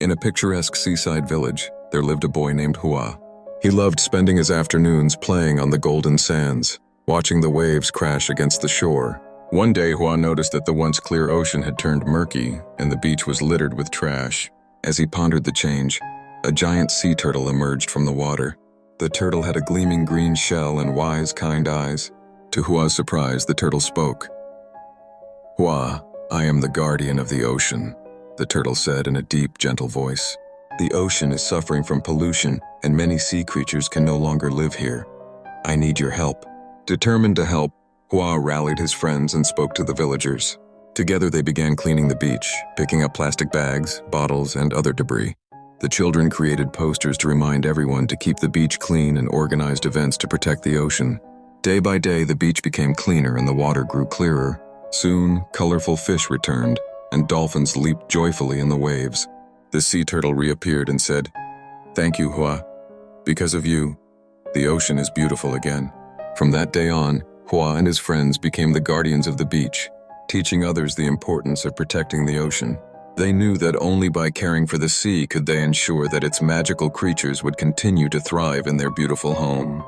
In a picturesque seaside village, there lived a boy named Hua. He loved spending his afternoons playing on the golden sands, watching the waves crash against the shore. One day, Hua noticed that the once clear ocean had turned murky and the beach was littered with trash. As he pondered the change, a giant sea turtle emerged from the water. The turtle had a gleaming green shell and wise, kind eyes. To Hua's surprise, the turtle spoke. "Hua, I am the guardian of the ocean," the turtle said in a deep, gentle voice. "The ocean is suffering from pollution, and many sea creatures can no longer live here. I need your help." Determined to help, Hua rallied his friends and spoke to the villagers. Together they began cleaning the beach, picking up plastic bags, bottles, and other debris. The children created posters to remind everyone to keep the beach clean and organized events to protect the ocean. Day by day, the beach became cleaner and the water grew clearer. Soon, colorful fish returned, and dolphins leaped joyfully in the waves. The sea turtle reappeared and said, "Thank you, Hua. Because of you, the ocean is beautiful again." From that day on, Hua and his friends became the guardians of the beach, teaching others the importance of protecting the ocean. They knew that only by caring for the sea could they ensure that its magical creatures would continue to thrive in their beautiful home.